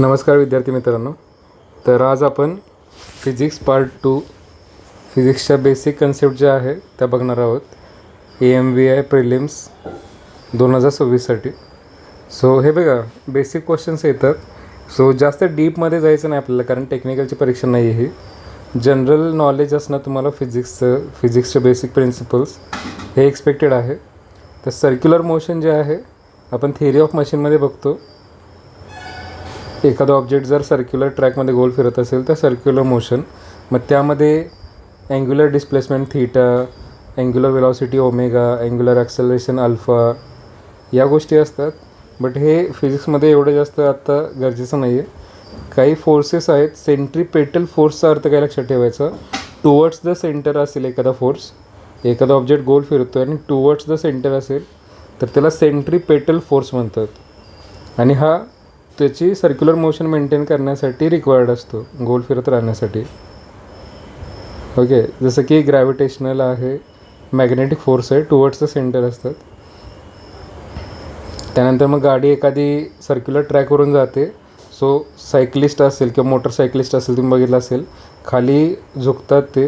नमस्कार विद्यार्थी मित्रांनो. तर आज आपण फिजिक्स पार्ट 2 फिजिक्सच्या बेसिक कन्सेप्ट ज्या आहे त्या बघणार आहोत AMVI प्रिलिम्स 2026साठी. सो हे बघा, बेसिक क्वेश्चन्स येतात. सो जास्त डीपमध्ये जायचं नाही आपल्याला, कारण टेक्निकलची परीक्षा नाही आहे ही. जनरल नॉलेज असणं तुम्हाला फिजिक्सचे बेसिक प्रिन्सिपल्स हे एक्सपेक्टेड आहे. तर सर्क्युलर मोशन जे आहे आपण थिअरी ऑफ मशीनमध्ये बघतो. एखादा ऑब्जेक्ट जर सर्क्युलर ट्रॅकमध्ये गोल फिरत असेल तर सर्क्युलर मोशन, मग त्यामध्ये angular displacement theta, angular velocity omega, angular acceleration alpha, या गोष्टी असतात. बट हे फिजिक्समध्ये एवढं जास्त आत्ता गरजेचं नाही आहे. काही फोर्सेस आहेत. सेंट्रीपेटल फोर्सचा अर्थ काय लक्षात ठेवायचा, टुवर्ड्स द सेंटर असेल एखादा फोर्स, एखादा ऑब्जेक्ट गोल फिरतो आणि टुवर्ड्स द सेंटर असेल तर त्याला सेंट्रीपेटल फोर्स म्हणतात. आणि हा त्याची सर्क्युलर मोशन मेंटेन करण्यासाठी रिक्वायर्ड असतो, गोल फिरत राहण्यासाठी. ओके, जसं की ग्रॅव्हिटेशनल आहे, मॅग्नेटिक फोर्स आहे, टुवर्ड्स द सेंटर असतात. त्यानंतर मग गाडी एखादी सर्क्युलर ट्रॅकवरून जाते. सो सायक्लिस्ट असेल किंवा मोटरसायक्लिस्ट असेल, तुम्ही बघितलं असेल, खाली झुकतात ते,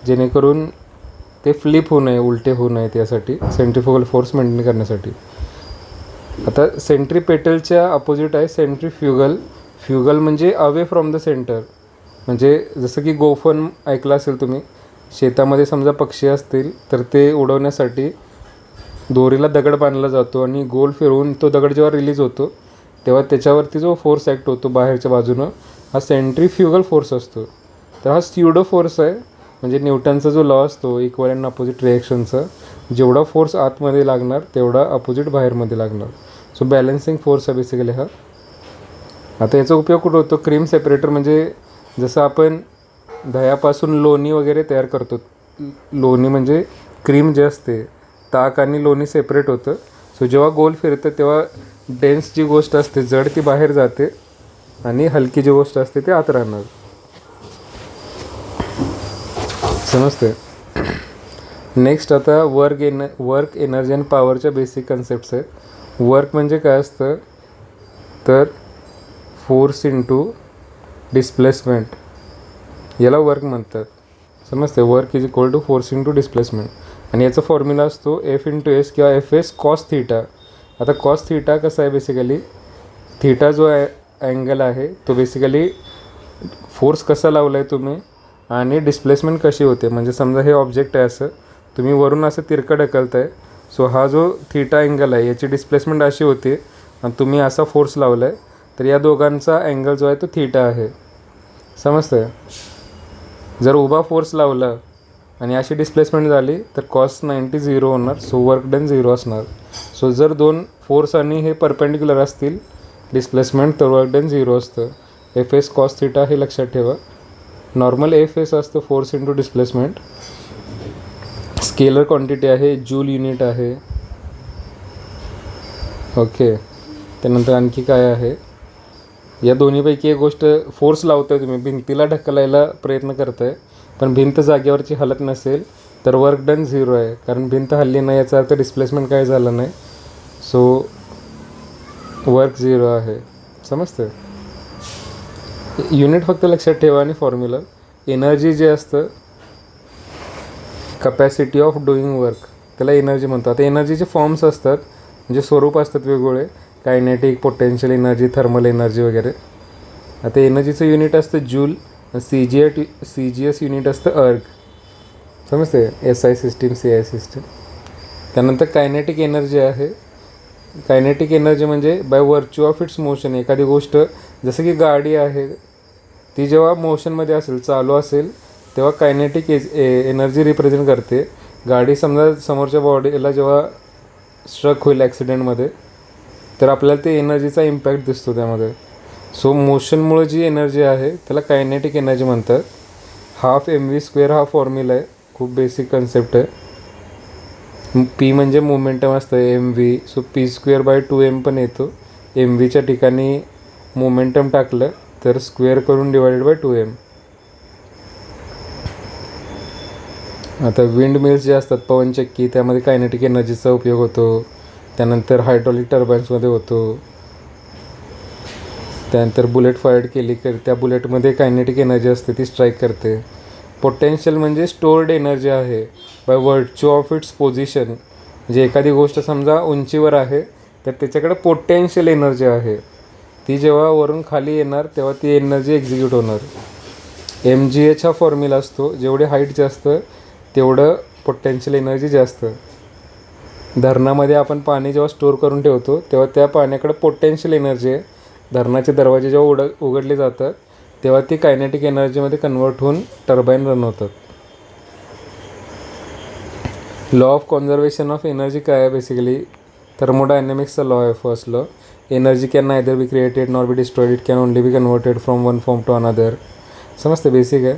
जेणेकरून ते फ्लिप होऊ नये, उलटे होऊ नये, त्यासाठी सेंट्रिफ्युगल फोर्स मेंटेन करण्यासाठी. आता सेंट्रीपेटलच्या अपोजिट आहे सेंट्रीफ्युगल. फ्युगल म्हणजे अवे फ्रॉम द सेंटर. म्हणजे जसं की गोफन ऐकलं असेल तुम्ही, शेतामध्ये समजा पक्षी असतील तर ते उडवण्यासाठी दोरीला दगड बांधला जातो आणि गोल फिरवून तो दगड जेव्हा रिलीज होतो तेव्हा त्याच्यावरती जो फोर्स ॲक्ट होतो बाहेरच्या बाजूनं, हा सेंट्रीफ्युगल फोर्स असतो. तर हा स्युडो फोर्स आहे. म्हणजे न्यूटनचा जो लॉ असतो इक्वल अँड अपोजिट रिॲक्शनचा, जेवढा फोर्स आतमध्ये लागणार तेवढा अपोजिट बाहेरमध्ये लागणार. सो बॅलन्सिंग फोर्स आहे बेसिकली हा. आता याचा उपयोग कुठं होतो, क्रीम सेपरेटर. म्हणजे जसं आपण दह्यापासून लोणी वगैरे तयार करतो, लोणी म्हणजे क्रीम जे असते, ताक आणि लोणी सेपरेट होतं. सो जेव्हा गोल फिरतं तेव्हा डेन्स जी गोष्ट असते जड ती बाहेर जाते आणि हलकी जी गोष्ट असते ती आत राहणार. समजते. नेक्स्ट आता वर्क एनर्जी आणि पॉवरच्या बेसिक कन्सेप्ट्स आहेत. वर्क म्हणजे काय असतं तर फोर्स इंटू डिस्प्लेसमेंट, याला वर्क म्हणतात. समजते. Work is equal to force into displacement. आणि याचा फॉर्म्युला असतो F/S किंवा Fs कॉस थीटा. आता कॉस थीटा कसं आहे, बेसिकली थीटा जो अँगल आहे तो बेसिकली फोर्स कसा लावला आहे तुम्ही आणि डिस्प्लेसमेंट कशी होते. म्हणजे समजा हे ऑब्जेक्ट आहे, असं तुम्ही वरून असं तिरकं ढकलत आहे. सो हा जो थीटा अँगल आहे याची डिस्प्लेसमेंट अशी होते आणि तुम्ही असा फोर्स लावला आहे, तर या दोघांचा अँगल जो आहे तो थीटा आहे. समजतं. जर उभा फोर्स लावला आणि अशी डिस्प्लेसमेंट झाली तर कॉस 90 0 होणार. सो वर्क डन 0 असणार. सो जर दोन फोर्स आणि हे परपेंडिक्युलर असतील डिस्प्लेसमेंट तर वर्क डन 0 असतं. Fs कॉस थीटा हे लक्षात ठेवा. नॉर्मल Fs असतं force into displacement. Scalar quantity आहे, जूल युनिट आहे. ओके. त्यानंतर आणखी काय आहे, या दोन्हीपैकी एक गोष्ट, फोर्स लावताय तुम्ही, भिंतीला ढकलायला प्रयत्न करताय पण भिंत जागेवरची हलत नसेल तर वर्क डन 0 आहे, कारण भिंत हल्ली नाही, याचा अर्थ डिस्प्लेसमेंट काय झालं नाही. सो वर्क 0 आहे. समजतं. युनिट फक्त लक्षात ठेवा आणि फॉर्म्युला. एनर्जी जे असतं, कपॅसिटी ऑफ डुईंग वर्क, त्याला एनर्जी म्हणतो. आता एनर्जीचे फॉर्म्स असतात, म्हणजे स्वरूप असतात वेगवेगळे, kinetic, potential energy, thermal energy वगैरे. आता एनर्जीचं युनिट असतं जूल, CGS युनिट असतं अर्ग. समजते. SI system, CI system. त्यानंतर कायनेटिक एनर्जी आहे. कायनेटिक एनर्जी म्हणजे by virtue of its motion. एखादी गोष्ट जसं की गाडी आहे, ती जेव्हा मोशनमध्ये असेल, चालू असेल, तेव्हा कायनेटिक एनर्जी रिप्रेझेंट करते. गाडी समजा समोरच्या बॉडीला जेव्हा स्ट्रक होईल ॲक्सिडेंटमध्ये तर आपल्याला ते एनर्जीचा इम्पॅक्ट दिसतो त्यामध्ये. सो मोशनमुळे जी एनर्जी आहे त्याला कायनेटिक एनर्जी म्हणतात. 12mv² हा फॉर्म्युला आहे, खूप बेसिक कन्सेप्ट आहे. P म्हणजे मोमेंटम असतं, mv. सो P²/2m पण येतो. mvच्या ठिकाणी मोमेंटम टाकलं तर स्क्वेअर करून डिवायडेड/2m. आता विंड मिल्स जे असतात, पवनचक्की, त्यामध्ये कायनेटिक एनर्जीचा उपयोग होतो. त्यानंतर हायड्रॉलिक टर्बाईन्समध्ये होतो. त्यानंतर बुलेट फायर्ड केली तर त्या बुलेटमध्ये कायनेटिक एनर्जी असते, ती स्ट्राईक करते. पोटेन्शियल म्हणजे स्टोर्ड एनर्जी आहे by virtue of its position. म्हणजे एखादी गोष्ट समजा उंचीवर आहे तर त्याच्याकडे पोटेन्शियल एनर्जी आहे, ती जेव्हा वरून खाली येणार तेव्हा ती एनर्जी एक्झिक्यूट होणार. MGH हा फॉर्म्युला असतो, जेवढी हाईट जास्त तेवढं पोटेन्शियल एनर्जी जास्त. धरणामध्ये आपण पाणी जेव्हा स्टोअर करून ठेवतो तेव्हा त्या पाण्याकडे पोटेन्शियल एनर्जी आहे. धरणाचे दरवाजे जेव्हा उघडले जातात तेव्हा ती कायनेटिक एनर्जीमध्ये कन्वर्ट होऊन टर्बाईन रन होतात. Law of conservation of energy काय आहे? बेसिकली थर्मोडायनॅमिक्सचा लॉ आहे. First law, energy can neither be created nor be destroyed, it can only be converted from one form to another. समजते? Basic आहे.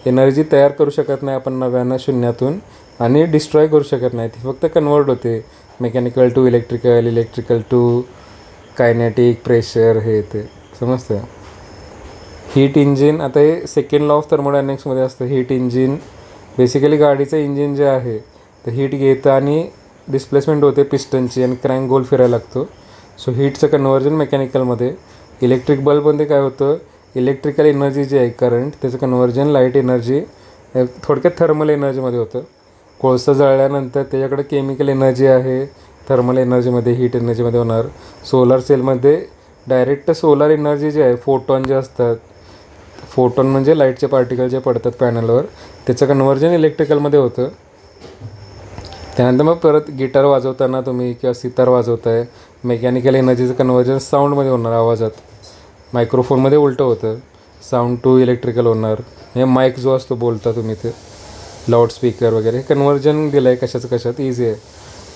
Energy तयार करू शकत नाही आपण नव्यानं शून्यातून, आणि डिस्ट्रॉय करू शकत नाही, ती फक्त कन्वर्ट होते. Mechanical to electrical, electrical to kinetic, pressure, हे ते. समजतं? हीट इंजिन, आता हे सेकंड लॉ ऑफ थर्मोडायनॅमिक्समध्ये असतं. हीट इंजिन बेसिकली गाडीचं इंजिन जे आहे तर हीट घेतं आणि डिस्प्लेसमेंट होते पिस्टनची आणि क्रँक गोल फिरायला लागतो. सो हीटचं कन्व्हर्जन मेकॅनिकलमध्ये. इलेक्ट्रिक बल्बमध्ये काय होतं? इलेक्ट्रिकल एनर्जी जी आहे करंट, त्याचं कन्व्हर्जन लाईट एनर्जी, थोडक्यात थर्मल एनर्जीमध्ये होतं. कोळसा जळल्यानंतर त्याच्याकडे केमिकल एनर्जी आहे, थर्मल एनर्जीमध्ये, हीट एनर्जीमध्ये होणार. सोलर सेलमध्ये डायरेक्ट सोलर एनर्जी जी आहे, फोटॉन जे असतात, फोटॉन म्हणजे लाईटचे पार्टिकल जे पडतात पॅनलवर, त्याचं कन्व्हर्जन इलेक्ट्रिकलमध्ये होतं. त्यानंतर मग परत गिटार वाजवताना तुम्ही किंवा सितार वाजवताय, मेकॅनिकल एनर्जीचं कन्व्हर्जन साऊंडमध्ये होणार, आवाजात. मायक्रोफोनमध्ये उलटं होतं, साऊंड टू इलेक्ट्रिकल होणार. हे माईक जो असतो बोलता तुम्ही, ते लाऊडस्पीकर वगैरे, हे कन्व्हर्जन दिलं आहे कशाचं कशात, इझी आहे.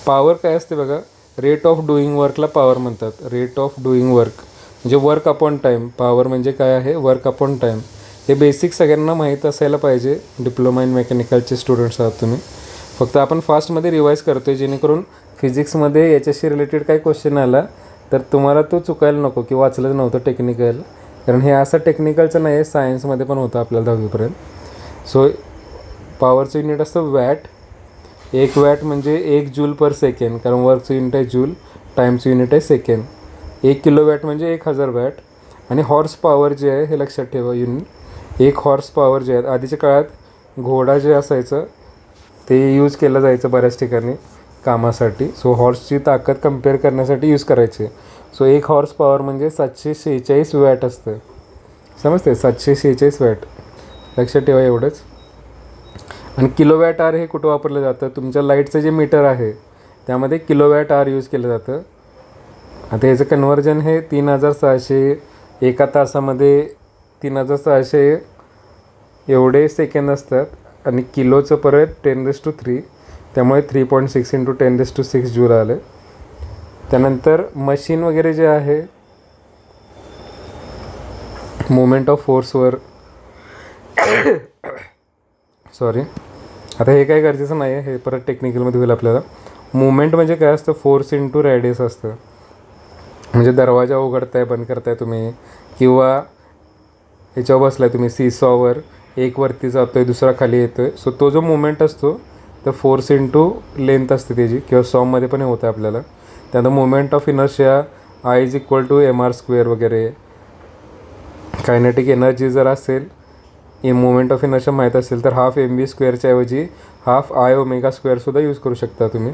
पॉवर काय असते बघा? Rate of doing Varkala power म्हणतात. रेट ऑफ डुईंग वर्क म्हणजे वर्क अपॉन टाईम. पॉवर म्हणजे काय आहे? Work upon time. हे बेसिक सगळ्यांना माहीत असायला पाहिजे. डिप्लोमा इन मेकॅनिकलचे स्टुडंट्स आहात तुम्ही. फक्त आपण फास्टमध्ये रिवाईज करतो आहे, जेणेकरून फिजिक्समध्ये याच्याशी रिलेटेड काही क्वेश्चन आला तर तुम्हाला तो चुकायला नको की वाचलंच नव्हतं टेक्निकल. कारण हे असं टेक्निकलचं नाही आहे, सायन्समध्ये पण होतं आपल्याला 10वीपर्यंत. सो पॉवरचं युनिट असतं वॅट. 1 वॅट म्हणजे 1 जूल पर सेकंड, कारण वर्कचं युनिट आहे जूल, टाईमचं युनिट आहे सेकंड. 1 किलोवॅट म्हणजे 1000 वॅट. आणि हॉर्स पॉवर जे आहे हे लक्षात ठेवा युनिट. 1 हॉर्स पॉवर जे आहे, आधीच्या काळात घोडा जे असायचं ते यूज केलं जायचं बऱ्याच ठिकाणी कामासाठी. सो हॉर्सची ताकद कम्पेअर करण्यासाठी यूज करायचे. सो 1 हॉर्स पॉवर म्हणजे 746 वॅट असतं. समजते? 746 वॅट. लक्षात ठेवा एवढंच. आणि किलोवॅट आर हे कुठं वापरलं जातं? तुमच्या लाईटचं जे मीटर आहे त्यामध्ये किलोवॅट आर यूज केलं जातं. आता याचं कन्व्हर्जन हे 3600, एका तासामध्ये 3600 एवढे सेकंद असतात. आणि किलोचं परत 10⁻³ त्यामुळे 3.6 × 10⁻6 जूल आलं. त्यानंतर मशीन वगैरे जे आहे, मोमेंट ऑफ फोर्सवर सॉरी, आता हे काही गरजेचं नाही आहे, हे परत टेक्निकलमध्ये होईल आपल्याला. मुवमेंट म्हणजे काय असतं? फोर्स इंटू रेडियस असतं. म्हणजे दरवाजा उघडताय बंद करताय तुम्ही, किंवा ह्याच्यावर बसलाय तुम्ही सीसॉवर, एक वरती जातो आहे दुसरा खाली येतो आहे. सो तो जो मुवमेंट असतो तर फोर्स इंटू लेंथ असते त्याची, किंवा सॉममध्ये पण होतं आपल्याला. त्यानंतर movement of inertia I = mr² वगैरे. कायनेटिक एनर्जी जर असेल, मुवमेंट ऑफ इनर्शिया माहीत असेल तर ½ mv² ऐवजी ½ I⍵² सुद्धा यूज करू शकता तुम्ही.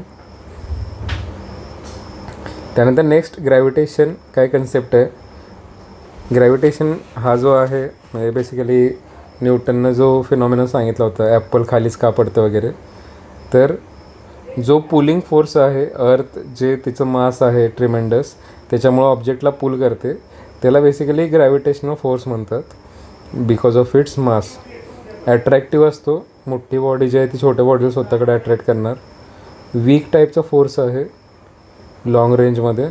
त्यानंतर नेक्स्ट ग्रॅव्हिटेशन काय कन्सेप्ट आहे? ग्रॅव्हिटेशन हा जो आहे म्हणजे बेसिकली न्यूटननं जो फिनॉमिनन सांगितला होता, ॲपल खालीच का पडतं वगैरे, तर जो पुलिंग फोर्स आहे, अर्थ जे तिचं मास आहे ट्रिमेंडस, त्याच्यामुळं ऑब्जेक्टला पुल करते, त्याला बेसिकली ग्रॅव्हिटेशनल फोर्स म्हणतात. Because of its mass. Attractive असतो, मोठी बॉडी जी आहे ती छोट्या बॉडीला स्वतःकडे अट्रॅक्ट करणार. वीक टाईपचा फोर्स आहे लॉंग रेंजमध्ये.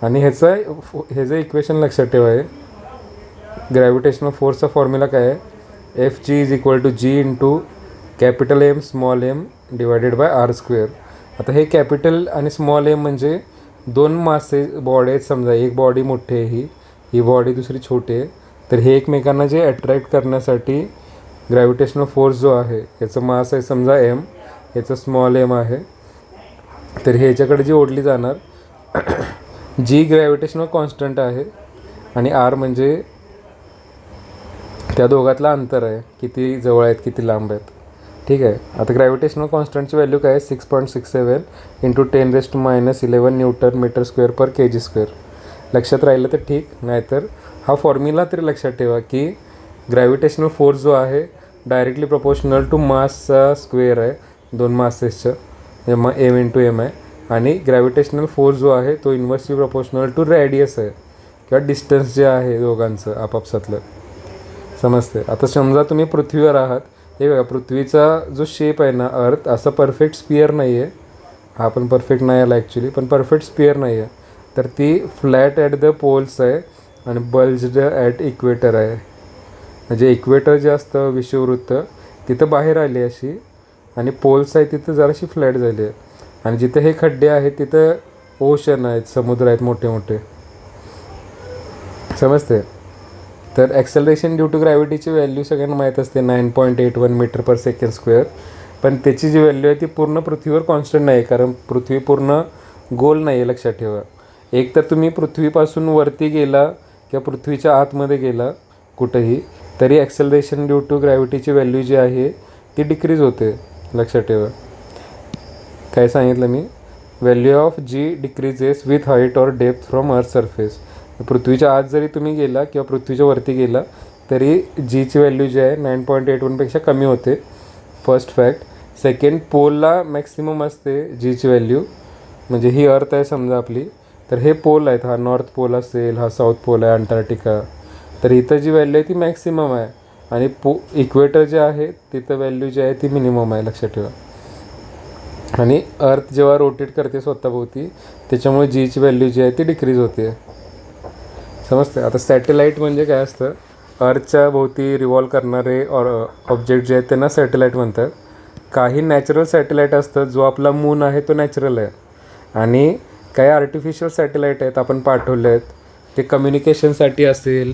आणि ह्याचं इक्वेशन लक्षात ठेवा आहे. ग्रॅव्हिटेशनल फोर्सचा फॉर्म्युला काय आहे? Fg = G × M m /r². आता हे कॅपिटल आणि स्मॉल m म्हणजे दोन मासे बॉडी आहेत. समजा एक बॉडी मोठी आहे, ही बॉडी दुसरी छोटी आहे, तर हे एकमेकांना जे अट्रॅक्ट करण्यासाठी ग्रॅव्हिटेशनल फोर्स जो आहे, याचं मास आहे समजा m, याचं स्मॉल m आहे, तर हे ह्याच्याकडे जी ओढली जाणार, जी ग्रॅव्हिटेशनल कॉन्स्टंट आहे, आणि आर म्हणजे त्या दोघातला अंतर आहे, किती जवळ आहेत किती लांब आहेत. ठीक आहे. आता ग्रॅव्हिटेशनल कॉन्स्टंटची व्हॅल्यू काय आहे 6.67 इंटू 10⁻11 न्यूटन मीटर स्क्वेअर पर kg². लक्षात राहिलं तर ठीक, नाहीतर हा फॉर्म्युला तरी लक्षात ठेवा की ग्रॅव्हिटेशनल फोर्स जो आहे डायरेक्टली प्रपोर्शनल टू मासचा स्क्वेअर आहे, 2 मासेसचं m इंटू m आहे. आणि ग्रॅव्हिटेशनल फोर्स जो आहे तो इन्व्हर्सली प्रपोर्शनल टू रेडियस आहे किंवा डिस्टन्स जे आहे दोघांचं आपापसातलं. समजते. आता समजा तुम्ही पृथ्वीवर आहात, हे बघा पृथ्वीचा जो शेप आहे ना अर्थ, असा परफेक्ट स्पियर नाही आहे, हा पण परफेक्ट नाही आला ॲक्च्युली, पण परफेक्ट स्पियर नाही आहे. तर ती फ्लॅट ॲट द पोल्स आहे आणि बल्ज्ड ॲट इक्वेटर आहे. म्हणजे इक्वेटर जे असतं विषुववृत्त तिथं बाहेर आली अशी, आणि पोल्स आहे तिथं जराशी फ्लॅट झाली आहे. आणि जिथं हे खड्डे आहेत तिथं ओशन आहेत, समुद्र आहेत मोठे मोठे. समजते. तर ॲक्सेलरेशन ड्यू टू ग्रॅव्हिटीची व्हॅल्यू सगळ्यांना माहीत असते 9.81 मीटर पर सेकंड स्क्वेअर. पण त्याची जी व्हॅल्यू आहे ती पूर्ण पृथ्वीवर कॉन्स्टंट नाही आहे, कारण पृथ्वी पूर्ण गोल नाही आहे. लक्षात ठेवा. एक तर तुम्ही पृथ्वीपासून वरती गेला किंवा पृथ्वीच्या आतमध्ये गेला कुठंही, तरी ॲक्सेलरेशन ड्यू टू ग्रॅव्हिटीची व्हॅल्यू जी आहे ती डिक्रीज होते. लक्षात ठेवा. काय सांगितलं मी, value of g decreases with height or depth from earth surface. पृथ्वीच्या आत जरी तुम्ही गेला किंवा पृथ्वीच्या वरती गेला तरी जीची व्हॅल्यू जी आहे 9.81पेक्षा कमी होते. First fact. सेकंड, पोलला मॅक्सिमम असते जीची व्हॅल्यू. म्हणजे ही अर्थ आहे समजा आपली, तर हे पोल आहेत, हा नॉर्थ पोल असेल, हा साऊथ पोल आहे अंटार्क्टिका, तर इथं जी व्हॅल्यू आहे ती मॅक्सिमम आहे. आणि इक्वेटर जे आहे तिथं व्हॅल्यू जी आहे ती मिनिमम आहे. लक्षात ठेवा. आणि अर्थ जेव्हा रोटेट करते स्वतःभोवती त्याच्यामुळे जीची व्हॅल्यू जी आहे ती डिक्रीज होते. समजते. आता सॅटेलाईट म्हणजे काय असतं, अर्थच्या भोवती रिव्हॉल्व करणारे ऑब्जेक्ट जे आहेत त्यांना सॅटेलाईट म्हणतात. काही नॅचरल सॅटेलाईट असतात, जो आपला मून आहे तो नॅचरल आहे, आणि काही आर्टिफिशियल सॅटेलाईट आहेत आपण पाठवले आहेत, ते कम्युनिकेशनसाठी असेल,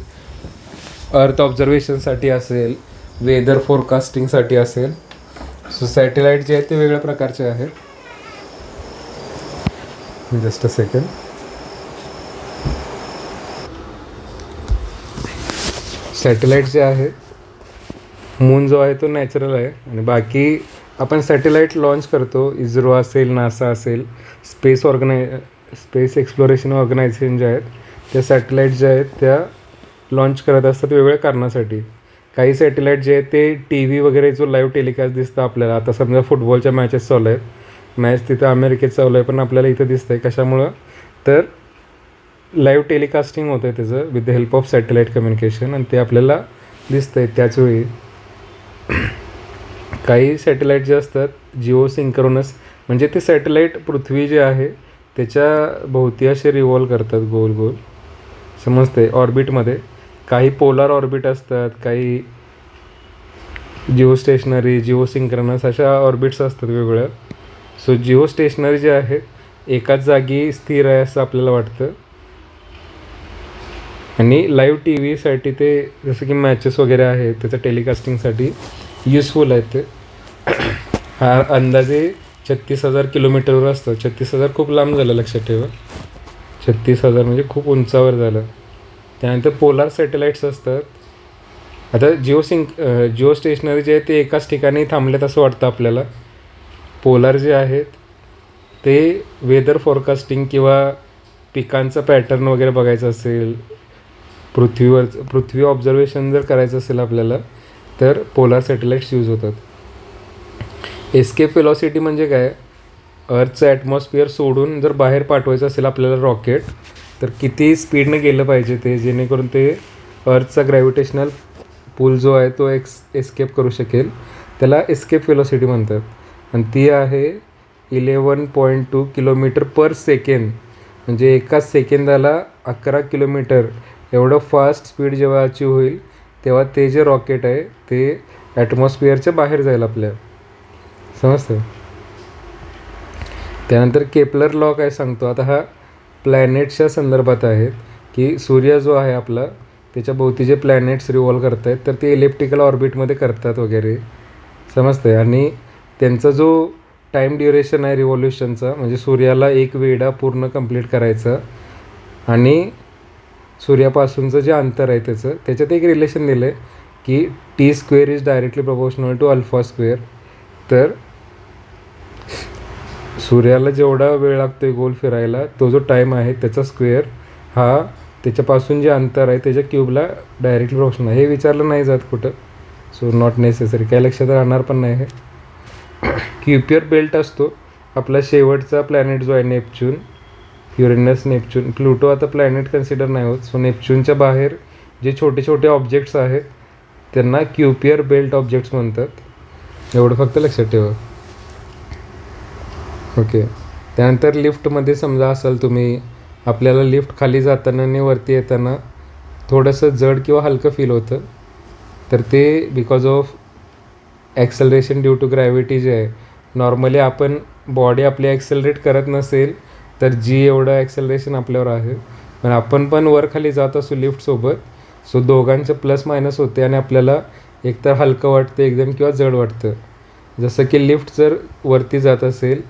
अर्थ ऑब्झर्वेशनसाठी असेल, वेदर फोरकास्टिंगसाठी असेल. सो सॅटेलाईट जे आहेत ते वेगळ्या प्रकारचे आहेत. Just a second. सॅटेलाईट जे आहे, मून जो आहे तो नॅचरल आहे, आणि बाकी आपण सॅटेलाईट लॉन्च करतो. इस्रो असेल, नासा असेल, स्पेस एक्सप्लोरेशन ऑर्गनायझेशन जे आहेत त्या सॅटेलाईट ज्या आहेत त्या लॉन्च करत असतात वेगवेगळ्या कारणासाठी. काही सॅटेलाईट जे आहेत ते टी व्ही वगैरे जो लाईव्ह टेलिकास्ट दिसतं आपल्याला, आता समजा फुटबॉलच्या मॅचेस चालू आहेत, मॅच तिथं अमेरिकेत चालू आहे पण आपल्याला इथं दिसतं आहे. कशामुळं, तर लाईव्ह टेलिकास्टिंग होतं आहे त्याचं with the help of satellite communication, आणि ते आपल्याला दिसतं आहे त्याचवेळी. काही सॅटेलाईट जे असतात जिओ सिंक्रोनस, म्हणजे ते सॅटेलाईट पृथ्वी जे आहे त्याच्या भोवती असे रिव्हॉल्व करतात गोल गोल. समजते. ऑर्बिटमध्ये काही पोलार ऑर्बिट असतात, काही जिओ स्टेशनरी, जिओ सिंक्रोनस अशा ऑर्बिट्स असतात वेगवेगळ्या. सो जिओ स्टेशनरी जे आहेत एकाच जागी स्थिर आहे असं आपल्याला वाटतं, आणि लाईव्ह टी व्हीसाठी ते जसं की मॅचेस वगैरे आहेत त्याचं टेलिकास्टिंगसाठी युजफुल आहेत ते. हा अंदाजे 36,000 किलोमीटरवर असतं. 36,000 खूप लांब झालं, लक्षात ठेवा. 36,000 म्हणजे खूप उंचावर झालं. त्यानंतर पोलार सॅटेलाईट्स असतात. आता जिओ स्टेशनरी जे आहे ते एकाच ठिकाणी थांबलेत असं वाटतं आपल्याला. पोलार जे आहेत ते वेदर फॉरकास्टिंग किंवा पिकांचं पॅटर्न वगैरे बघायचं असेल, पृथ्वी ऑब्झर्वेशन जर करायचं असेल आपल्याला, तर पोलार सॅटेलाईट्स यूज होतात. एस्केप वेलॉसिटी म्हणजे काय, अर्थचं ॲटमॉस्फिअर सोडून जर बाहेर पाठवायचं असेल आपल्याला रॉकेट, तर किती स्पीडने गेलं पाहिजे ते, जेणेकरून ते अर्थचा ग्रॅव्हिटेशनल पूल जो आहे तो एस्केप करू शकेल, त्याला एस्केप वेलॉसिटी म्हणतात. आणि ती आहे 11.2 किलोमीटर पर सेकंड. म्हणजे एकाच सेकंदाला 11 किलोमीटर एवढं फास्ट स्पीड जेव्हा अचीव होईल तेव्हा ते जे रॉकेट आहे ते ॲटमॉस्फिअरच्या बाहेर जाईल आपल्या. समजतं. त्यानंतर केपलर लॉ काय सांगतो, आता हा प्लॅनेट्सच्या संदर्भात आहेत की सूर्य जो आहे आपला त्याच्या भोवती जे प्लॅनेट्स रिव्हॉल्व करत आहेत तर ते इलेप्टिकल ऑर्बिटमध्ये करतात वगैरे. समजतं. आणि त्यांचा जो टाईम ड्युरेशन आहे रिव्हॉल्युशनचा, म्हणजे सूर्याला एक वेढा पूर्ण कंप्लीट करायचा, आणि सूर्यापासूनचं जे अंतर आहे त्याच्यात एक रिलेशन दिलं आहे की T² is directly proportional to α². तर सूर्याला जेवढा वेळ लागतो आहे गोल फिरायला, तो जो टाईम आहे त्याचा स्क्वेअर हा त्याच्यापासून जे अंतर आहे त्याच्या क्यूबला डायरेक्टली प्रोपोर्शनल आहे. हे विचारलं नाही जात कुठं, सो नॉट नेसेसरी, काही लक्षात राहणार पण नाही. हे क्युपियर बेल्ट असतो आपला शेवटचा प्लॅनेट जो आहे नेपच्यून, युरेनस, नेपच्यून, प्लुटो आता प्लॅनेट कन्सिडर नाही होत. सो नेपच्यूनच्या बाहेर जे छोटे छोटे ऑब्जेक्ट्स आहेत त्यांना क्युपियर बेल्ट ऑब्जेक्ट्स म्हणतात. एवढं फक्त लक्षात ठेवा. ओके. त्यानंतर लिफ्टमध्ये समजा असाल तुम्ही, आपल्याला लिफ्ट खाली जाताना आणि वरती येताना थोडंसं जड किंवा हलकं फील होतं, तर ते because of acceleration due to gravity जे आहे. नॉर्मली आपण बॉडी आपली ॲक्सेलरेट करत नसेल तर जी एवढं ॲक्सेलरेशन आपल्यावर आहे, पण आपण पण वर खाली जात असू लिफ्टसोबत, सो दोघांचं प्लस मायनस होते आणि आपल्याला एकतर हलकं वाटतं एकदम किंवा जड वाटतं. जसं की लिफ्ट जर वरती जात असेल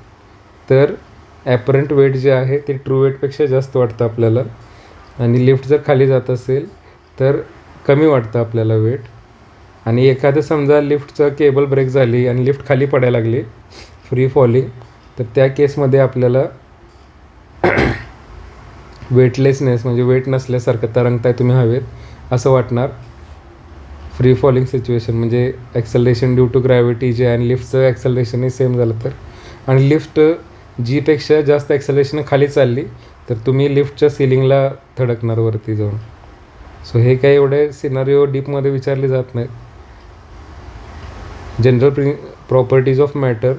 तर ॲपरंट वेट जे आहे ते ट्रू वेटपेक्षा जास्त वाटतं आपल्याला, आणि लिफ्ट जर खाली जात असेल तर कमी वाटतं आपल्याला वेट. आणि एखादं समजा लिफ्टचं केबल ब्रेक झाली आणि लिफ्ट खाली पडायला लागली, फ्री फॉलिंग, तर त्या केसमध्ये आपल्याला वेटलेसनेस म्हणजे वेट नसल्यासारखं तरंगताय तुम्ही हवेत असं वाटणार. फ्री फॉलिंग सिच्युएशन म्हणजे ॲक्सलरेशन ड्यू टू ग्रॅव्हिटी जे आहे आणि लिफ्टचं ॲक्सलरेशनही सेम झालं तर, आणि लिफ्ट जीपेक्षा जास्त ॲक्सलरेशन खाली चालली तर तुम्ही लिफ्टच्या सिलिंगला थडकणार वरती जाऊन. सो हे काही एवढे सिनारिओ डीपमध्ये विचारले जात नाहीत. General properties of matter.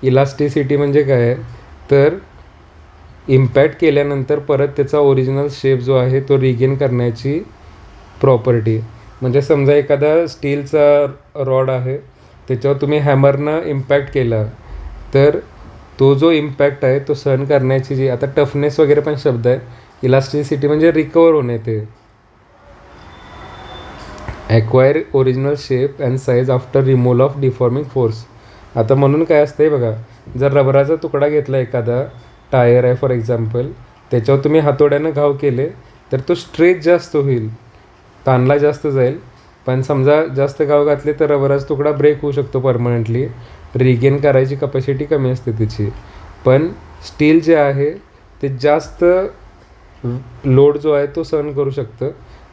Elasticity म्हणजे काय आहे, तर इम्पॅक्ट केल्यानंतर परत त्याचा ओरिजिनल शेप जो आहे तो रिगेन करण्याची प्रॉपर्टी. म्हणजे समजा एखादा स्टीलचा रॉड आहे, त्याच्यावर तुम्ही हॅमरनं इम्पॅक्ट केला तर तो जो इम्पॅक्ट आहे तो सहन करण्याची जी, आता टफनेस वगैरे पण शब्द आहे. इलास्टिसिटी म्हणजे रिकवर होणे, ते acquire original shape and size after removal of deforming force. आता म्हणून काय असतं आहे बघा, जर रबराचा तुकडा घेतला एखादा, टायर आहे फॉर एक्झाम्पल, त्याच्यावर तुम्ही हातोड्यानं घाव केले तर तो स्ट्रेच जास्त होईल, ताणला जास्त जाईल. पण समजा जास्त घाव घातले तर रबराचा तुकडा ब्रेक होऊ शकतो परमनंटली, रिगेन करायची कपॅसिटी कमी असते त्याची. पण स्टील जे आहे ते जास्त लोड जो आहे तो सहन करू शकतं,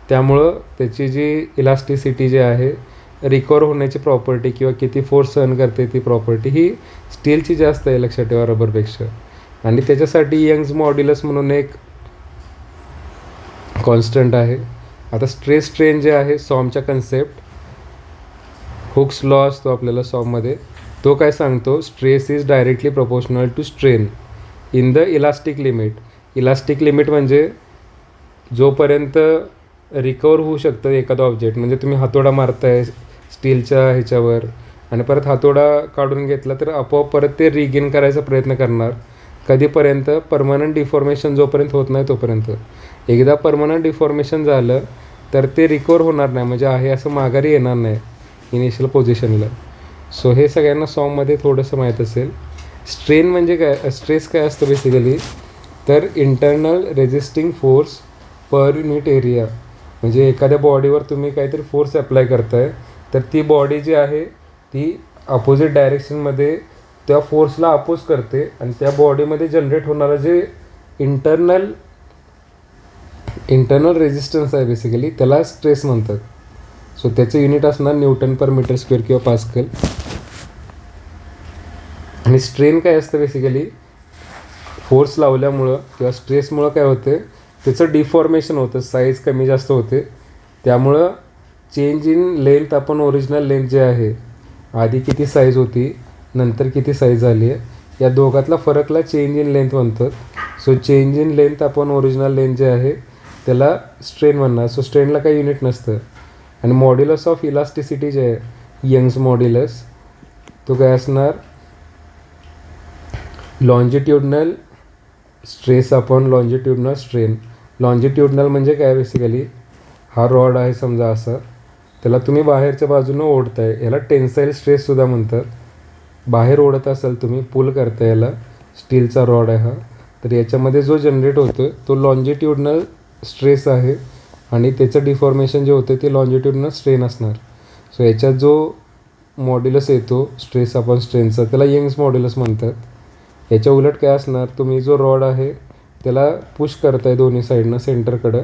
त्यामुळं त्याची जी इलास्टिसिटी जी आहे, रिकवर होण्याची प्रॉपर्टी किंवा किती फोर्स सहन करते ती प्रॉपर्टी ही स्टीलची जास्त आहे, लक्षात ठेवा, रबरपेक्षा. आणि त्याच्यासाठी यंग्स मॉड्युलस म्हणून एक कॉन्स्टंट आहे. आता स्ट्रेस स्ट्रेन जे आहे, सॉमच्या कन्सेप्ट, हुक्स लॉ असतो आपल्याला सॉममध्ये, तो काय सांगतो, stress is directly proportional to strain in the elastic limit. Elastic limit म्हणजे जोपर्यंत रिकवर होऊ शकतं एखादं ऑब्जेक्ट, म्हणजे तुम्ही हातोडा मारताय स्टीलच्या ह्याच्यावर आणि परत हातोडा काढून घेतला तर आपोआप परत ते रिगेन करायचा प्रयत्न करणार. कधीपर्यंत, परमनंट डिफॉर्मेशन जोपर्यंत होत नाही तोपर्यंत. एकदा परमनंट डिफॉर्मेशन झालं तर ते रिकवर होणार नाही, म्हणजे आहे असं माघारी येणार नाही इनिशियल पोझिशनला. सो हे सगळ्यांना सॉममध्ये थोडंसं माहीत असेल. स्ट्रेन म्हणजे काय, स्ट्रेस काय असतं बेसिकली, तर internal resisting force per unit area. म्हणजे एखाद्या बॉडीवर तुम्ही काहीतरी फोर्स अप्लाय करताय तर ती बॉडी जी आहे ती अपोजिट डायरेक्शनमध्ये त्या फोर्सला अपोज करते, आणि त्या बॉडीमध्ये जनरेट होणारं जे इंटरनल रेझिस्टन्स आहे बेसिकली त्याला स्ट्रेस म्हणतात. सो त्याचं युनिट असणार न्यूटन पर मीटर स्क्वेअर किंवा पास्कल. आणि स्ट्रेन काय असतं बेसिकली, फोर्स लावल्यामुळं किंवा स्ट्रेसमुळं काय होते, त्याचं डिफॉर्मेशन होतं, साईज कमी जास्त होते. त्यामुळं चेंज इन लेंथ, आपण ओरिजिनल लेंथ जे आहे, आधी किती साईज होती नंतर किती साईज झाली आहे, या दोघातला फरकला चेंज इन लेंथ म्हणतात. सो चेंज इन लेंथ आपण ओरिजिनल लेंथ जे आहे त्याला स्ट्रेन म्हणणार. सो स्ट्रेनला काही युनिट नसतं. आणि मॉड्युलस ऑफ इलास्टिसिटी जे आहे, यंग्स मॉड्युलस, तो काय असणार, longitudinal stress upon longitudinal strain. Longitudinal म्हणजे काय बेसिकली, हा रॉड आहे समजा असा, त्याला तुम्ही बाहेरच्या बाजूनं ओढताय, याला टेन्साईल स्ट्रेससुद्धा म्हणतात. बाहेर ओढत असाल तुम्ही, पुल करताय याला, स्टीलचा रॉड आहे हा, तर याच्यामध्ये जो जनरेट होतो तो लॉन्जिट्युडनल स्ट्रेस आहे. आणि त्याचं डिफॉर्मेशन जे होतं ते लॉन्जिट्यूडनल स्ट्रेन असणार. सो याच्यात जो मॉड्युलस येतो स्ट्रेस अपॉन स्ट्रेनचा त्याला यंग्स मॉड्युलस म्हणतात. याच्या उलट काय असणार, तुम्ही जो रॉड आहे त्याला पुश करताय दोन्ही साईडनं सेंटरकडं,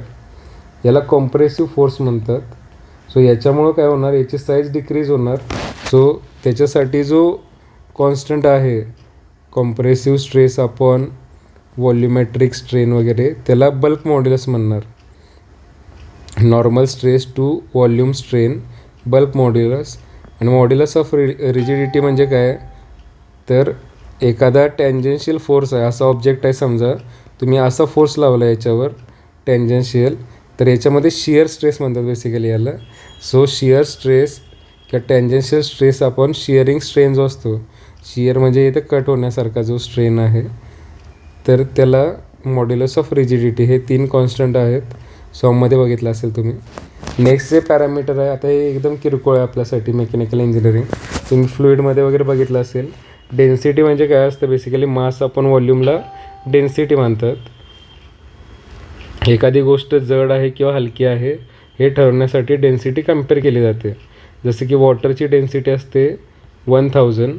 याला कॉम्प्रेसिव्ह फोर्स म्हणतात. सो याच्यामुळं काय होणार, याची साईज डिक्रीज होणार. सो त्याच्यासाठी जो कॉन्स्टंट आहे compressive stress upon volumetric strain वगैरे त्याला बल्क मॉड्युलस म्हणणार. Normal stress to volume strain bulk modulus. आणि मॉड्युलस ऑफ रिजिडिटी म्हणजे काय, तर एखादा टँजेन्शियल फोर्स आहे, असा ऑब्जेक्ट आहे समजा, तुम्ही असा फोर्स लावला याच्यावर टँजेन्शियल, तर याच्यामध्ये शियर स्ट्रेस म्हणतात बेसिकली याला. सो शियर स्ट्रेस किंवा tangential stress upon shearing strain जो असतो, शियर म्हणजे इथं कट होण्यासारखा जो स्ट्रेन आहे, तर त्याला मॉड्युलस ऑफ रिजिडिटी हे 3 कॉन्स्टंट आहेत. सॉममध्ये बघितलं असेल तुम्ही. नेक्स्ट जे पॅरामीटर आहे, आता हे एकदम किरकोळ आहे आपल्यासाठी मेकॅनिकल इंजिनिअरिंग, तुम्ही फ्लुईडमध्ये वगैरे बघितलं असेल. डेन्सिटी म्हणजे काय असतं, बेसिकली मास अपॉन व्हॉल्यूमला डेन्सिटी म्हणतात. एखादी गोष्ट जड आहे किंवा हलकी आहे हे ठरवण्यासाठी डेन्सिटी कम्पेअर केली जाते. जसं की वॉटरची डेन्सिटी असते 1000.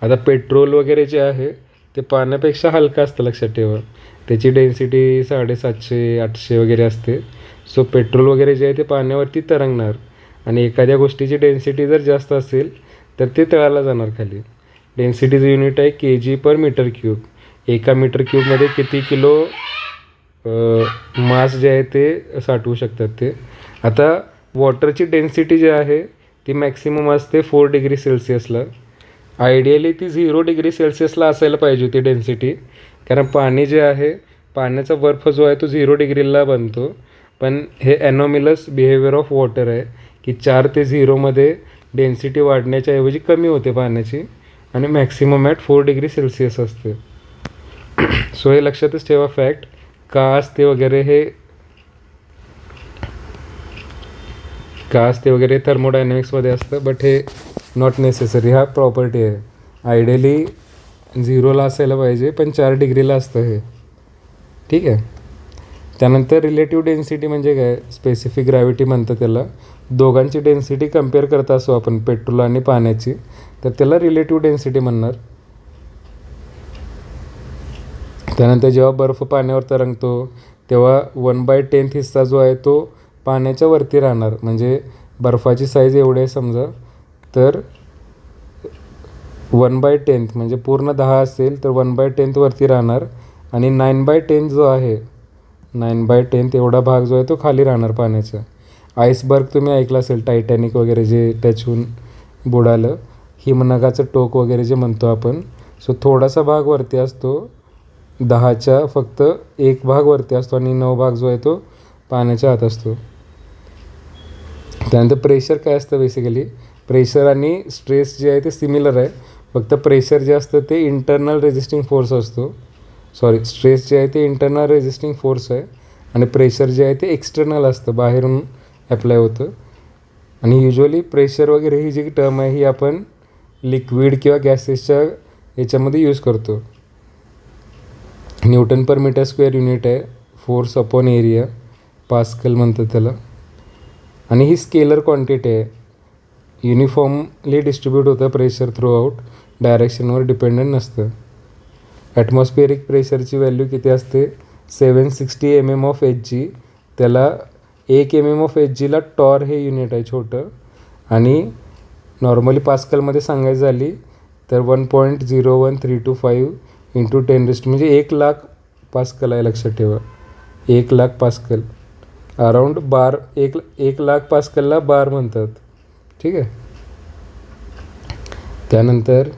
आता पेट्रोल वगैरे जे आहे ते पाण्यापेक्षा हलकं असतं, लक्षात ठेवा. त्याची डेन्सिटी 750, 800 वगैरे असते. सो पेट्रोल वगैरे जे आहे ते पाण्यावरती तरंगणार, आणि एखाद्या गोष्टीची डेन्सिटी जर जास्त असेल तर ते तळाला जाणार खाली. डेन्सिटीचं युनिट आहे kg/m³. एका मीटर क्यूबमध्ये किती किलो मास जे आहे ते साठवू शकतात ते. आता वॉटरची डेन्सिटी जी आहे ती मॅक्सिमम असते 4 डिग्री सेल्सिअसला. आयडियली ती 0 डिग्री सेल्सिअसला असायला पाहिजे होती डेन्सिटी, कारण पाणी जे आहे, पाण्याचा बर्फ जो आहे तो 0 डिग्रीला बनतो. पण हे ॲनॉमिलस बिहेवियर ऑफ वॉटर आहे की 4 ते 0मध्ये डेन्सिटी वाढण्याच्या ऐवजी कमी होते पाण्याची, आणि मॅक्सिमम ॲट 4 डिग्री सेल्सिअस असते. सो हे लक्षातच ठेवा फॅक्ट. का असते वगैरे थर्मोडायनॅमिक्समध्ये असतं, बट हे नॉट नेसेसरी. हा प्रॉपर्टी आहे. आयडियली 0ला असायला पाहिजे, पण 4 डिग्रीला असतं हे. ठीक आहे. त्यानंतर रिलेटिव्ह डेन्सिटी म्हणजे काय, स्पेसिफिक ग्रॅव्हिटी म्हणतं त्याला. दोघांची डेन्सिटी कम्पेअर करत असो आपण, पेट्रोल आणि पाण्याची, तर त्याला रिलेटिव्ह डेन्सिटी म्हणणार. त्यानंतर जेव्हा बर्फ पाण्यावर तरंगतो तेव्हा 1/10 हिस्सा जो आहे तो पाण्याच्या वरती राहणार. म्हणजे बर्फाची साईज एवढी आहे समजा, तर 1/10 म्हणजे पूर्ण 10 असेल तर 1/10 वरती राहणार, आणि 9/10 जो आहे, 9/10 एवढा भाग जो आहे तो खाली राहणार पाण्याचा. आईसबर्ग तुम्ही ऐकलं असेल, टायटॅनिक वगैरे जे टच होऊन बुडालं, हिमनगाचं टोक वगैरे जे म्हणतो आपण. सो थोडासा भाग वरती असतो, 10च्या फक्त 1 भाग वरती असतो, आणि 9 भाग जो आहे तो पाण्याच्या आत असतो. त्यानंतर प्रेशर काय असतं, बेसिकली प्रेशर आणि स्ट्रेस जे आहे ते सिमिलर आहे, फक्त प्रेशर जे असतं ते इंटरनल रेझिस्टिंग फोर्स असतो. स्ट्रेस जे आहे ते इंटरनल रेझिस्टिंग फोर्स आहे, आणि प्रेशर जे आहे ते एक्सटर्नल असतं, बाहेरून ॲप्लाय होतं. आणि युजली प्रेशर वगैरे ही जी टर्म आहे ही आपण लिक्विड किंवा गॅसेसच्या याच्यामध्ये यूज करतो. Nm/m² युनिट आहे, फोर्स अपॉन एरिया, पास्कल म्हणतात त्याला. आणि ही स्केलर क्वांटिटी आहे, युनिफॉर्मली डिस्ट्रीब्यूट होतं प्रेशर थ्रू आऊट, डायरेक्शनवर डिपेंडंट नसतं. ॲटमॉस्फिअरिक प्रेशरची व्हॅल्यू किती असते, 760 mm/Hg. त्याला 1 mm/Hgला टॉर हे युनिट आहे छोटं, आणि नॉर्मली पास्कलमध्ये सांगायचं झाली तर 1.01325 × 10 म्हणजे 1,00,000 पास्कल आहे, लक्षात ठेवा. 1,00,000 पास्कल, अराऊंड बार, 1,00,000 पास्कलला बार म्हणतात. ठीक आहे. त्यानंतर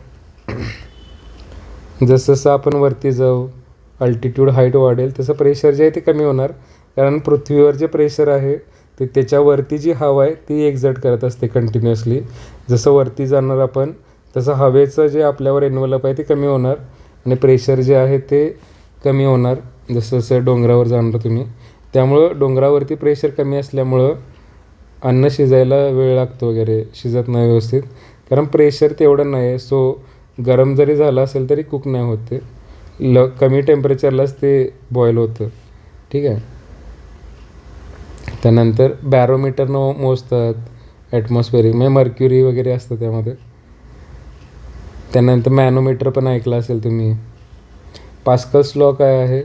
जसं आपण वरती जाऊ, अल्टिट्यूड हाईट वाढेल, तसं प्रेशर जे आहे ते कमी होणार, कारण पृथ्वीवर जे प्रेशर आहे ते त्याच्यावरती जी हवा आहे ती एक्झर्ट करत असते कंटिन्युअसली. जसं वरती जाणार आपण तसं हवेचं जे आपल्यावर एन्व्हलप आहे ते कमी होणार, आणि प्रेशर जे आहे ते कमी होणार जसं जसं डोंगरावर जाणार तुम्ही. त्यामुळं डोंगरावरती प्रेशर कमी असल्यामुळं अन्न शिजायला वेळ लागतो वगैरे, शिजत नाही व्यवस्थित, कारण प्रेशर तेवढं नाही आहे. सो गरम जरी झालं असेल तरी कुक नाही होते, कमी टेम्परेचरलाच ते बॉईल होतं. ठीक आहे. त्यानंतर बॅरोमीटरनं मोजतात ॲटमॉस्फेरिक, म्हणजे मर्क्युरी वगैरे असतं त्यामध्ये. त्यानंतर मॅनोमीटर पण ऐकलं असेल तुम्ही. पास्कल्स लॉ काय आहे?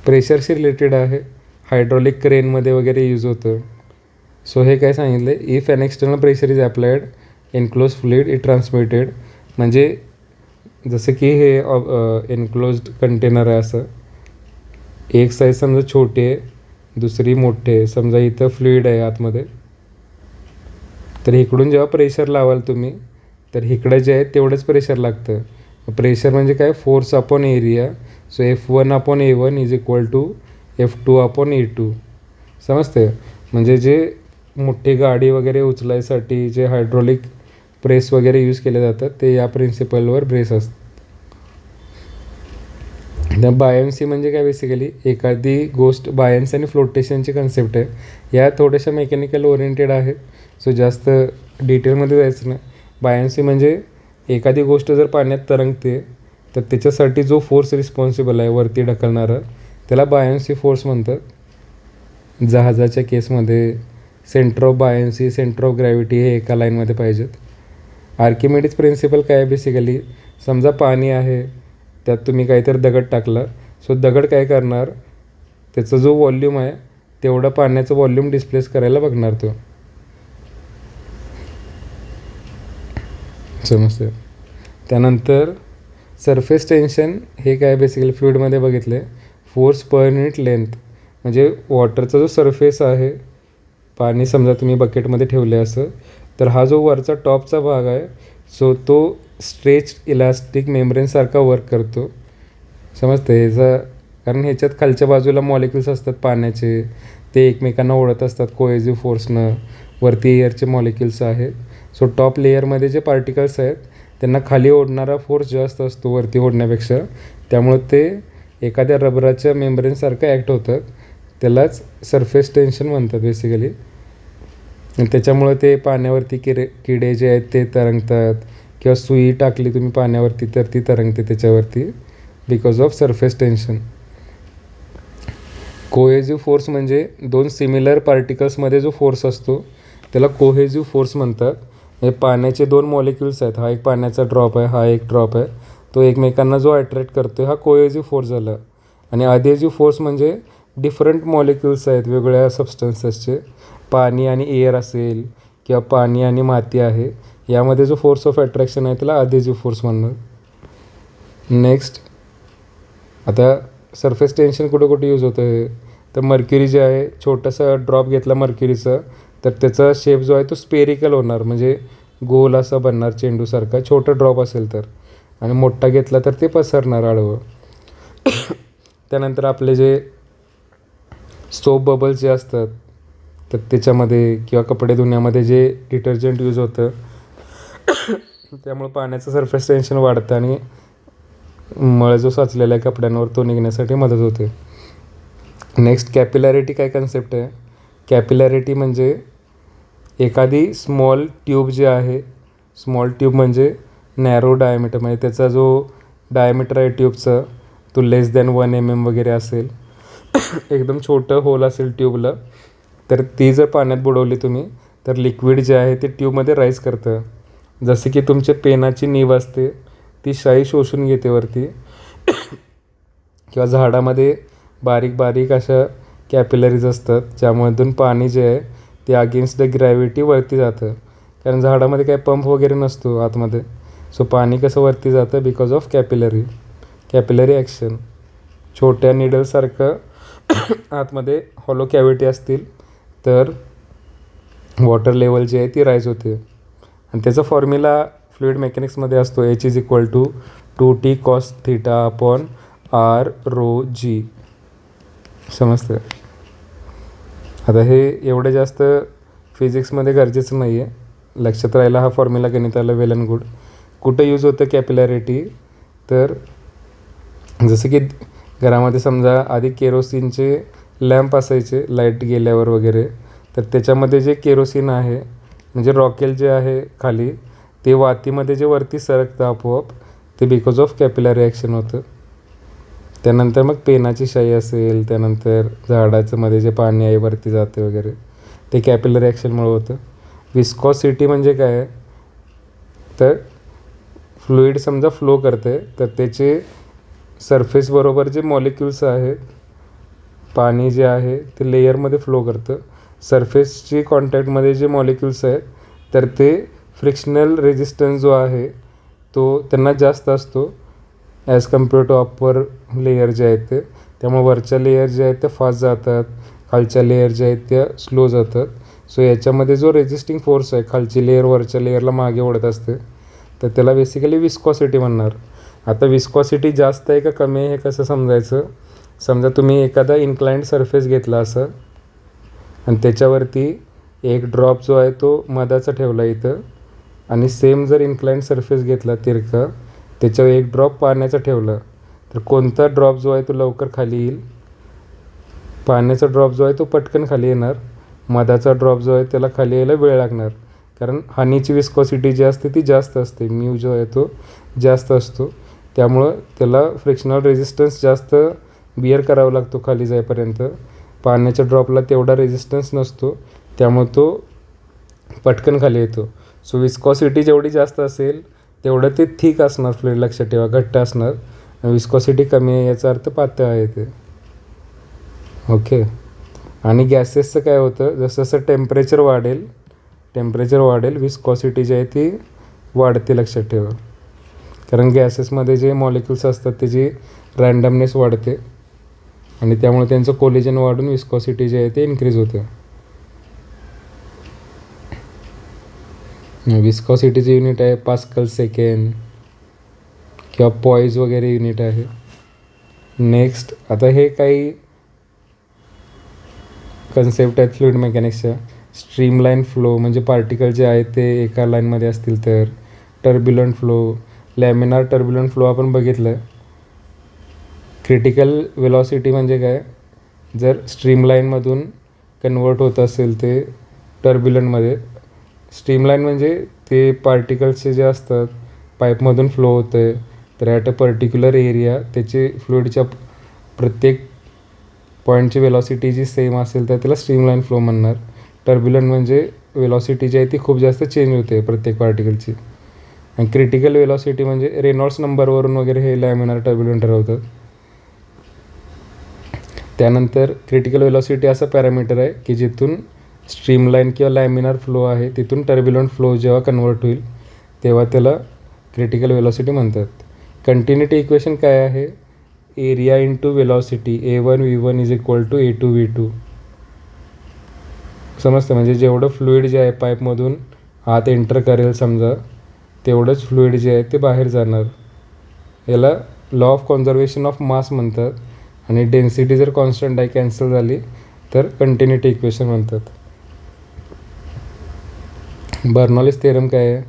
प्रेशरशी रिलेटेड आहे, हायड्रॉलिक क्रेनमध्ये वगैरे यूज होतं. सो हे काय सांगितलं आहे, if an external pressure is applied enclose fluid it transmitted. म्हणजे जसं की हे एनक्लोज्ड कंटेनर आहे, असं एक साईज समजा छोटी आहे, दुसरी मोठी आहे. समजा इथं फ्लुइड आहे आतमध्ये, तर इकडून जेव्हा प्रेशर लावाल तुम्ही, तर इकडं जे आहे तेवढंच प्रेशर लागतं. प्रेशर म्हणजे काय? Force upon area. So F1/A1 is equal to F2/A2. समजते? म्हणजे जे मोठी गाडी वगैरे उचलायसाठी जे हायड्रॉलिक प्रेस वगैरे यूज केले जातात, ते या प्रिन्सिपलवर ब्रेस असतात. त्या बायन्सी म्हणजे काय? बेसिकली एखादी गोष्ट, बायन्सी आणि फ्लोटेशनची कन्सेप्ट आहे. या थोड्याशा मेकॅनिकल ओरिएंटेड आहेत, सो जास्त डिटेलमध्ये जायचं नाही. बायन्सी म्हणजे एखादी गोष्ट जर पाण्यात तरंगते, तर त्याच्यासाठी जो फोर्स रिस्पॉन्सिबल आहे वरती ढकलणारा, त्याला बायन्सी फोर्स म्हणतात. जहाजाच्या केसमध्ये centre of buoyancy, centre of gravity हे एका लाईनमध्ये पाहिजेत. आर्किमिडीज प्रिन्सिपल काय आहे? बेसिकली समजा पाणी आहे, त्यात तुम्ही काहीतरी दगड टाकला, सो दगड काय करणार? त्याचा जो व्हॉल्यूम आहे तेवढं पाण्याचं व्हॉल्यूम डिस्प्लेस करायला बघणार तो. समजते? त्यानंतर सरफेस टेन्शन हे काय? बेसिकली फ्लुइडमध्ये बघितले, फोर्स पर युनिट लेंथ. म्हणजे वॉटरचा जो सरफेस आहे, पाणी समजा तुम्ही बकेटमध्ये ठेवले असं, तर हा जो वरचा टॉपचा भाग आहे, सो तो स्ट्रेच इलास्टिक मेम्ब्रेनसारखा वर्क करतो. समजते? ह्याचा कारण ह्याच्यात खालच्या बाजूला मॉलिक्युल्स असतात पाण्याचे, ते एकमेकांना ओढत असतात कोएझिव्ह फोर्सनं. वरती एअरचे मॉलिक्युल्स आहेत, सो टॉप लेअरमध्ये जे पार्टिकल्स आहेत त्यांना खाली ओढणारा फोर्स जास्त असतो वरती ओढण्यापेक्षा. त्यामुळे ते एखाद्या रबराच्या मेम्ब्रेनसारखं ॲक्ट होतात. त्यालाच सरफेस टेन्शन म्हणतात बेसिकली. त्याच्यामुळे ते पाण्यावरती किडे जे आहेत ते तरंगतात, किंवा सुई टाकली तुम्ही पाण्यावरती तर ती तरंगते त्याच्यावरती, because of surface tension. Cohesive force म्हणजे दोन सिमिलर पार्टिकल्समध्ये जो फोर्स असतो त्याला कोहेजिव्ह फोर्स म्हणतात. म्हणजे पाण्याचे दोन मॉलिक्युल्स आहेत, हा एक पाण्याचा ड्रॉप आहे, हा एक ड्रॉप आहे, तो एकमेकांना जो अट्रॅक्ट करतो हा कोहेजिव्ह फोर्स झाला. आणि अधेजिव्ह फोर्स म्हणजे डिफरंट मॉलिक्युल्स आहेत वेगवेगळ्या सबस्टन्सेसचे, पाणी आणि एअर असेल किंवा पाणी आणि माती आहे, यामध्ये जो फोर्स ऑफ अट्रॅक्शन आहे त्याला अधेजिव्ह फोर्स म्हणणार. नेक्स्ट, आता सरफेस टेन्शन कुठे कुठे यूज होतं आहे? तर मर्क्युरी जे आहे, छोटासा ड्रॉप घेतला मर्क्युरीचा, तर त्याचा शेप जो आहे तो स्पेरिकल होणार, म्हणजे गोल असा बनणार चेंडूसारखा, छोटा ड्रॉप असेल तर. आणि मोठा घेतला तर ते पसरणार आडवं. त्यानंतर आपले जे सोप बबल्स जे असतात, तर त्याच्यामध्ये किंवा कपडे धुण्यामध्ये जे डिटर्जंट यूज होतं, त्यामुळे पाण्याचं सरफेस टेन्शन वाढतं आणि मळ जो साचलेला आहे कपड्यांवर तो निघण्यासाठी मदत होते. नेक्स्ट, कॅपिलॅरिटी काय कन्सेप्ट आहे? कॅपिलॅरिटी म्हणजे एखादी स्मॉल ट्यूब जे आहे, स्मॉल ट्यूब म्हणजे नॅरो डायमीटर, म्हणजे त्याचा जो डायमीटर आहे ट्यूबचा तो लेस दॅन 1 mm वगैरे असेल, एकदम छोटं होल असेल ट्यूबला, तर ती जर पाण्यात बुडवली तुम्ही, तर लिक्विड जे आहे ते ट्यूबमध्ये राईज करतं. जसे की तुमच्या पेनाची नीब असते, ती शाई शोषून घेते वरती. किंवा झाडामध्ये बारीक बारीक अशा कॅपिलरीज असतात, ज्यामधून पाणी जे आहे ते अगेन्स्ट द ग्रॅव्हिटी वरती जातं. कारण झाडामध्ये काय पंप वगैरे नसतो आतमध्ये, सो पाणी कसं वरती जातं? Because of capillary action. छोट्या निडलसारखं आतमध्ये हॉलो कॅव्हिटी असतील तर वॉटर लेवल जी आहे ती राईज होते. आणि त्याचा फॉर्म्युला फ्लुइड मेकॅनिक्समध्ये असतो, H is equal to 2T cos θ upon R ρg. समजतं? आता हे एवढं जास्त फिजिक्समध्ये गरजेचं नाही आहे, लक्षात राहिला हा फॉर्म्युला गणिताला वेल अँड गुड. कुठं यूज होतं कॅपिलॅरिटी? तर जसं की घरामध्ये समजा आधी केरोसिनचे लॅम्प असायचे लाईट गेल्यावर वगैरे, तर त्याच्यामध्ये जे केरोसिन आहे म्हणजे रॉकेल जे आहे खाली, ते वातीमध्ये जे वरती सरकतं आपोआप, ते बिकॉज ऑफ कॅपिलरी ॲक्शन होतं. त्यानंतर मग पेनाची शाई असेल, त्यानंतर झाडाचं मध्ये जे पाणी आहे वरती जाते वगैरे, ते कॅपिलरी ॲक्शनमुळे होतं. विस्कॉसिटी म्हणजे काय आहे, तर फ्लुईड समजा फ्लो करते तर त्याचे सरफेसबरोबर जे मॉलिक्युल्स आहेत, पाणी जे आहे ते लेयरमध्ये फ्लो करतं. सरफेसची कॉन्टॅक्टमध्ये जे मॉलिक्युल्स आहेत तर ते फ्रिक्शनल रेजिस्टन्स जो आहे तो त्यांना जास्त असतो as compare to upper layer जे आहेत ते. त्यामुळे वरच्या लेयर जे आहेत त्या फास्ट जातात, खालच्या लेयर ज्या आहेत त्या स्लो जातात. सो याच्यामध्ये जो रेजिस्टिंग फोर्स आहे, खालची लेयर वरच्या लेयरला मागे ओढत असते, तर त्याला बेसिकली विस्कॉसिटी म्हणणार. आता विस्कॉसिटी जास्त आहे का कमी आहे हे कसं समजायचं. समजा तुम्ही एखादा इन्क्लाइंड सरफेस घेतला असं आणि त्याच्यावरती एक ड्रॉप जो आहे तो मधाचा ठेवला इथं, आणि सेम जर इन्क्लाइंड सरफेस घेतला तिरका, त्याच्यावर एक ड्रॉप पाण्याचा ठेवला, तर कोणता ड्रॉप जो आहे तो लवकर खाली येईल. पाण्याचा ड्रॉप जो आहे तो पटकन खाली येणार. मधाचा ड्रॉप जो आहे त्याला खाली यायला वेळ लागणार, कारण हनीची विस्कॉसिटी जी असते ती जास्त असते, म्यू जो आहे तो जास्त असतो. त्यामुळं त्याला फ्रिक्शनल रेजिस्टन्स जास्त बिअर करावा लागतो खाली जाईपर्यंत. पाण्याच्या ड्रॉपला तेवढा रेजिस्टन्स नसतो, त्यामुळे तो पटकन खाली येतो. सो विस्कॉसिटी जेवढी जास्त असेल तेवढं ते थिक असणार फ्लुइड, लक्षात ठेवा, घट्ट असणार. विस्कॉसिटी कमी आहे याचा अर्थ पातळ आहे ते. ओके. आणि गॅसेसचं काय होतं, जसं जसं टेम्परेचर वाढेल विस्कॉसिटी जी आहे ती वाढते, लक्षात ठेवा. कारण गॅसेसमध्ये जे मॉलिक्युल्स असतात त्याची रँडमनेस वाढते आणि त्यामुळे त्यांचं कोलिजन वाढून विस्कॉसिटी जी आहे ते इन्क्रीज होते. विस्कॉसिटीचं युनिट आहे पास्कल सेकंड किंवा पॉईज वगैरे युनिट आहे. नेक्स्ट, आता हे काही कन्सेप्ट आहेत फ्लुइड मेकॅनिक्सच्या. स्ट्रीमलाईन फ्लो म्हणजे पार्टिकल जे आहेत ते एका लाईनमध्ये असतील तर. Turbulent flow, laminar turbulent flow आपण बघितलं. क्रिटिकल वेलॉसिटी म्हणजे काय, जर स्ट्रीमलाईनमधून कन्वर्ट होत असेल ते टर्ब्युलंटमध्ये. स्ट्रीमलाईन म्हणजे ते पार्टिकल्सचे जे असतात पाईपमधून फ्लो होतं आहे, तर ॲट अ पर्टिक्युलर एरिया त्याचे फ्लुइडच्या प्रत्येक पॉईंटची वेलॉसिटी जी सेम असेल तर त्याला स्ट्रीमलाईन फ्लो म्हणणार. टर्ब्युलंट म्हणजे वेलॉसिटी जी आहे ती खूप जास्त चेंज होते प्रत्येक पार्टिकलची. आणि क्रिटिकल वेलॉसिटी म्हणजे रेनॉल्ड्स नंबरवरून वगैरे हे लॅमिनार टर्ब्युलंट ठरवतात. त्यानंतर क्रिटिकल वेलॉसिटी असं पॅरामीटर आहे की जिथून स्ट्रीमलाईन किंवा लॅमिनार फ्लो आहे तिथून टर्ब्युलंट फ्लो जेव्हा कन्वर्ट होईल तेव्हा त्याला क्रिटिकल वेलॉसिटी म्हणतात. कंटिन्युटी इक्वेशन काय आहे, area into velocity A1 V1 is equal to A2 V2. समजतं, म्हणजे जेवढं फ्लुइड जे आहे पाईपमधून आत एंटर करेल समजा, तेवढंच फ्लुइड जे आहे ते बाहेर जाणार. याला law of conservation of mass म्हणतात. आणि डेन्सिटी जर कॉन्स्टंट आहे कॅन्सल झाली तर कंटिन्युटी इक्वेशन म्हणतात. बर्नॉलिस थेरम काय आहे,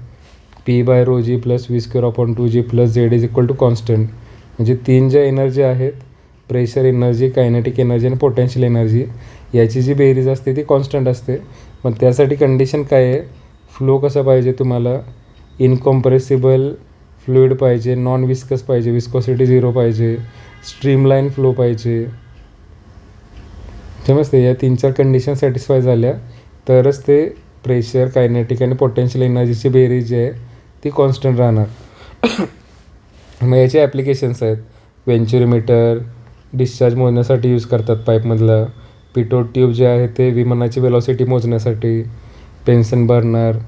P/ρg plus V²/2g plus Z is equal to constant. म्हणजे तीन ज्या एनर्जी आहेत, प्रेशर एनर्जी, कायनेटिक एनर्जी आणि पोटेन्शियल एनर्जी, याची जी बेरीज असते ती कॉन्स्टंट असते. पण त्यासाठी कंडिशन काय आहे, फ्लो कसा पाहिजे तुम्हाला, इनकॉम्प्रेसिबल फ्लुइड पाहिजे, नॉन विस्कस पाहिजे, विस्कॉसिटी 0 पाहिजे, स्ट्रीमलाईन फ्लो पाहिजे. समजते, या 3-4 कंडिशन सॅटिस्फाय झाल्या तरच ते प्रेशर, कायनेटिक आणि पोटेन्शियल एनर्जीची बेरीज जी आहे ती कॉन्स्टंट राहणार. मग याचे ॲप्लिकेशन्स आहेत. वेंच्युरीमीटर डिस्चार्ज मोजण्यासाठी यूज करतात पाईपमधला. पिटोट ट्यूब जे आहे ते विमानाची वेलॉसिटी मोजण्यासाठी. पेन्सन बर्नर,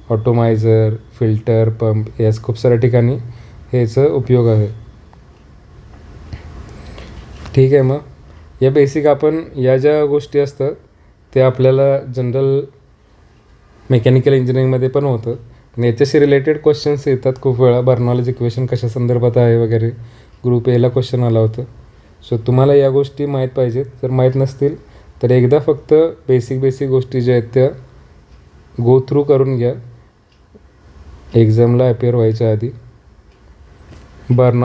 ऑटोमायझर, फिल्टर, पंप, याच खूप साऱ्या ठिकाणी ह्याचा उपयोग आहे. ठीक आहे. मग या बेसिक आपण या ज्या गोष्टी असतात त्या आपल्याला जनरल मेकॅनिकल इंजिनिअरिंगमध्ये पण होतं. आणि याच्याशी रिलेटेड क्वेश्चन्स येतात खूप वेळा. बर्नॉलिस इक्वेशन कशा संदर्भात आहे वगैरे ग्रुप एला क्वेश्चन आला होता. सो तुम्हाला या गोष्टी माहीत पाहिजेत. जर माहीत नसतील तर एकदा फक्त बेसिक गोष्टी ज्या आहेत त्या गो थ्रू करून घ्या एक्झामला अपिअर व्हायच्या आधी.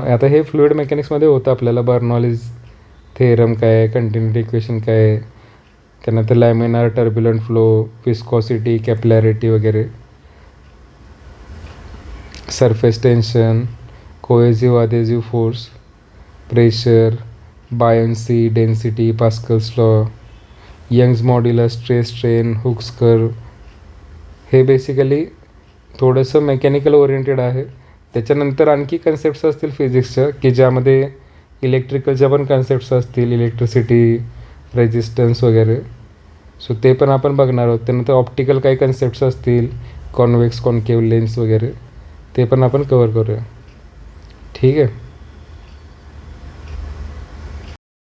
आता हे फ्लुइड मेकॅनिक्समध्ये होतं आपल्याला. बर्नॉलिस थेरम काय आहे, कंटिन्युटी इक्वेशन काय आहे, त्यानंतर laminar turbulent flow, viscosity, capillarity वगैरे, surface tension, cohesive adhesive force, pressure, buoyancy, density, Pascal's law, Young's modulus, stress strain, Hooke's curve. हे बेसिकली थोडंसं मेकॅनिकल ओरिएंटेड आहे. त्याच्यानंतर आणखी कन्सेप्ट्स असतील फिजिक्सच्या की ज्यामध्ये इलेक्ट्रिकलच्या पण कन्सेप्ट्स असतील, इलेक्ट्रिसिटी, रेजिस्टन्स वगैरे. सो ते पण आपण बघणार आहोत. त्यानंतर ऑप्टिकल काही कन्सेप्ट्स असतील, कॉन्वेक्स, कॉन्केव्ह लेन्स वगैरे, ते पण आपण कवर करूया. ठीक आहे.